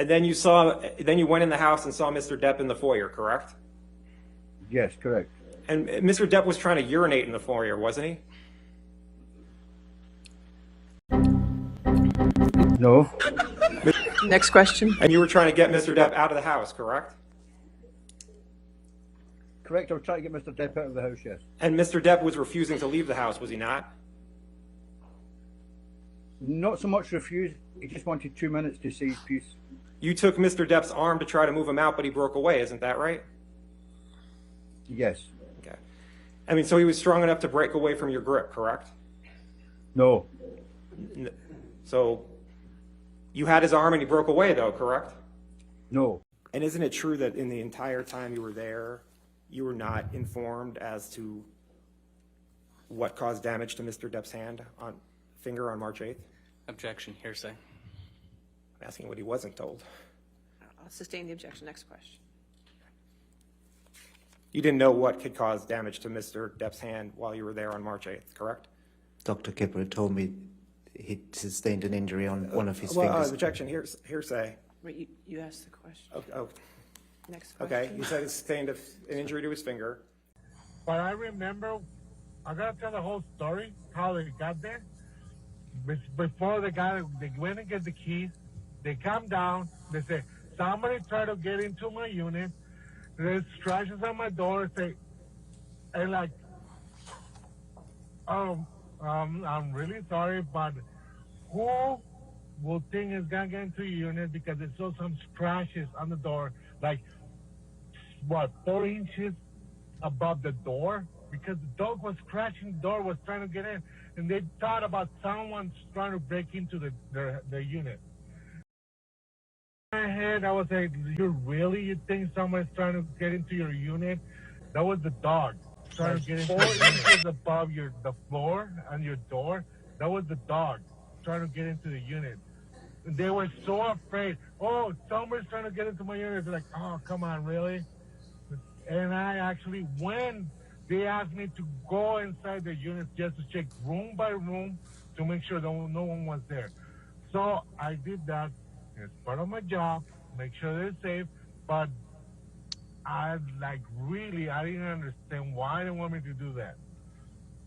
And then you went in the house and saw Mr. Depp in the foyer, correct? Yes, correct. And Mr. Depp was trying to urinate in the foyer, wasn't he? No. Next question. And you were trying to get Mr. Depp out of the house, correct? Correct, I was trying to get Mr. Depp out of the house, yes. And Mr. Depp was refusing to leave the house, was he not? Not so much refused, he just wanted 2 minutes to say his piece. You took Mr. Depp's arm to try to move him out, but he broke away, isn't that right? Yes. Okay. I mean, so he was strong enough to break away from your grip, correct? No. So you had his arm and he broke away, though, correct? No. And isn't it true that in the entire time you were there, you were not informed as to what caused damage to Mr. Depp's finger on March 8th? Objection, hearsay. I'm asking what he wasn't told. I'll sustain the objection. Next question. You didn't know what could cause damage to Mr. Depp's hand while you were there on March 8th, correct? Dr. Kipper told me he sustained an injury on one of his fingers. Objection, hearsay. Wait, you asked the question. Oh, Next question. okay. He said he sustained an injury to his finger. But I remember, I gotta tell the whole story, how they got there. Before they went and get the keys, they come down, they say, somebody tried to get into my unit, there's scratches on my door, and like, I'm really sorry, but who will think is gonna get into your unit because they saw some scratches on the door, like, 4 inches above the door? Because the dog was scratching the door, was trying to get in, and they thought about someone trying to break into their unit. In my head, I was like, you think someone's trying to get into your unit? That was the dog trying to get into 4 inches above the floor and your door. That was the dog trying to get into the unit. And they were so afraid. Oh, someone's trying to get into my unit. They're like, oh, come on, really? And I actually, when they asked me to go inside the unit just to check room by room to make sure that no one was there. So I did that. It's part of my job, make sure they're safe, but I didn't understand why they want me to do that.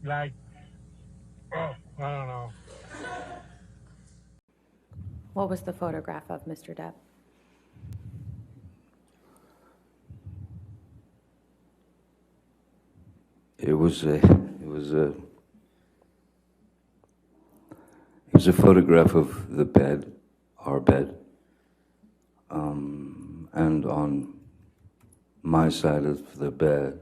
I don't know. What was the photograph of Mr. Depp? It was a photograph of the bed, our bed, and on my side of the bed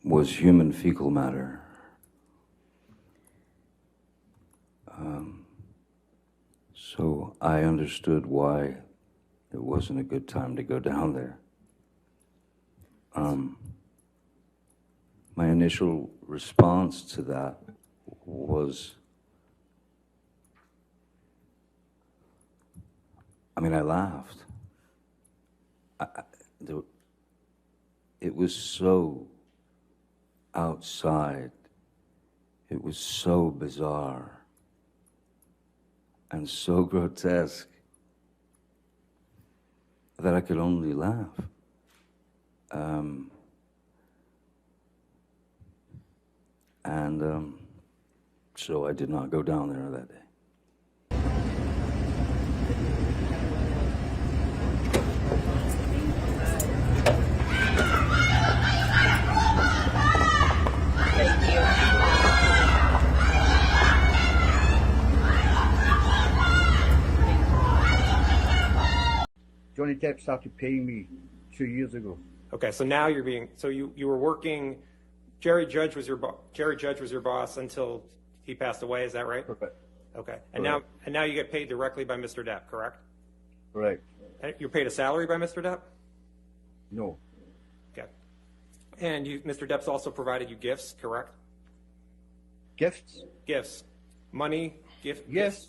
was human fecal matter. So I understood why it wasn't a good time to go down there. My initial response to that was, I laughed. It was so outside. It was so bizarre and so grotesque that I could only laugh. So I did not go down there that day. Johnny Depp started paying me 2 years ago. Okay, so now you were working. Jerry Judge was your boss until he passed away. Is that right? Correct. Okay, and now you get paid directly by Mr. Depp, correct? Correct. And you're paid a salary by Mr. Depp. No. Okay, and Mr. Depp's also provided you gifts, correct? Gifts? Gifts, money, Yes. Gifts.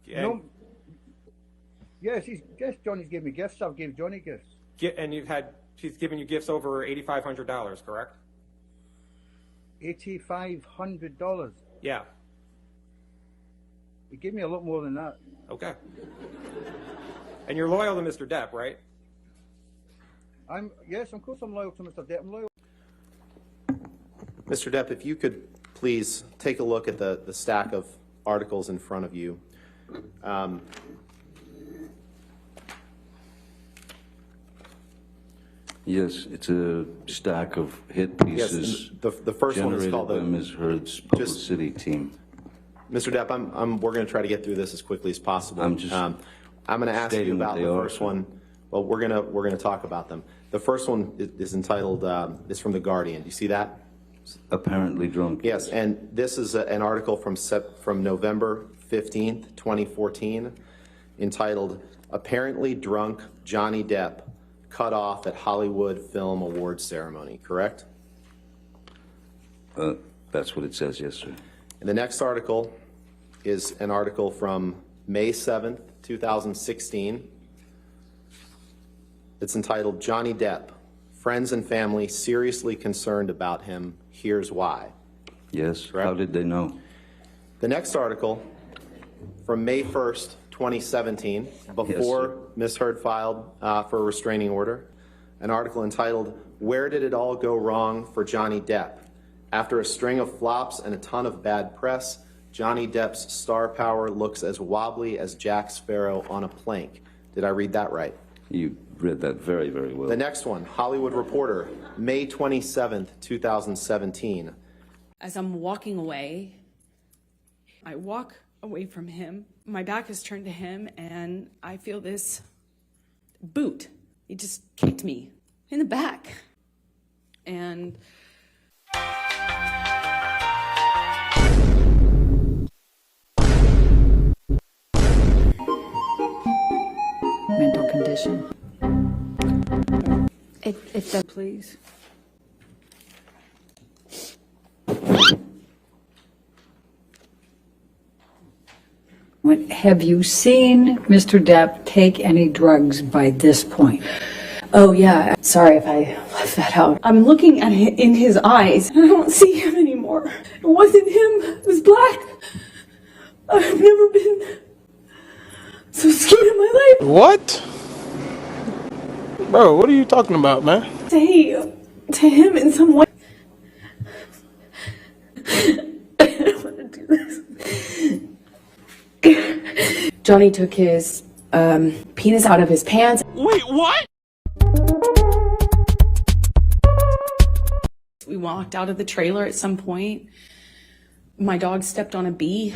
No. Yes, Johnny's given me gifts. I've given Johnny gifts. And he's given you gifts over $8,500, correct? $8,500. Yeah. He gave me a lot more than that. Okay. And you're loyal to Mr. Depp, right? Yes, of course I'm loyal to Mr. Depp. I'm loyal. Mr. Depp, if you could please take a look at the stack of articles in front of you. Yes, it's a stack of hit Yes, pieces and the first one is generated called by Ms. Heard's publicity team. Mr. Depp, we're going to try to get through this as quickly as possible. I'm just I'm going to ask you stating about what the they are, first sir. one. Well, we're going to talk about them. The first one is entitled, is from The Guardian. Do you see that? Apparently drunk. Yes, and this is an article from November 15th, 2014, entitled, Apparently Drunk Johnny Depp Cut Off at Hollywood Film Awards Ceremony, correct? That's what it says, yes, sir. And the next article is an article from May 7th, 2016. It's entitled, Johnny Depp, Friends and Family Seriously Concerned About Him. Here's Why. Yes, Correct. how did they know? The next article from May 1st, 2017, before Ms. Heard filed for a restraining order, an article entitled, Where Did It All Go Wrong for Johnny Depp? After a string of flops and a ton of bad press, Johnny Depp's star power looks as wobbly as Jack Sparrow on a plank. Did I read that right? You read that very, very well. The next one, Hollywood Reporter, May 27th, 2017. As I'm walking away, I walk away from him. My back is turned to him, and I feel this boot. He just kicked me in the back. And mental condition. if that, please. Have you seen Mr. Depp take any drugs by this point? Oh yeah, sorry if I left that out. I'm looking at it in his eyes, and I don't see him anymore. It wasn't him, it was black. I've never been so scared in my life. What? Bro, what are you talking about, man? Say to him in some way. I don't want to do this. Johnny took his penis out of his pants. Wait, what? We walked out of the trailer at some point. My dog stepped on a bee.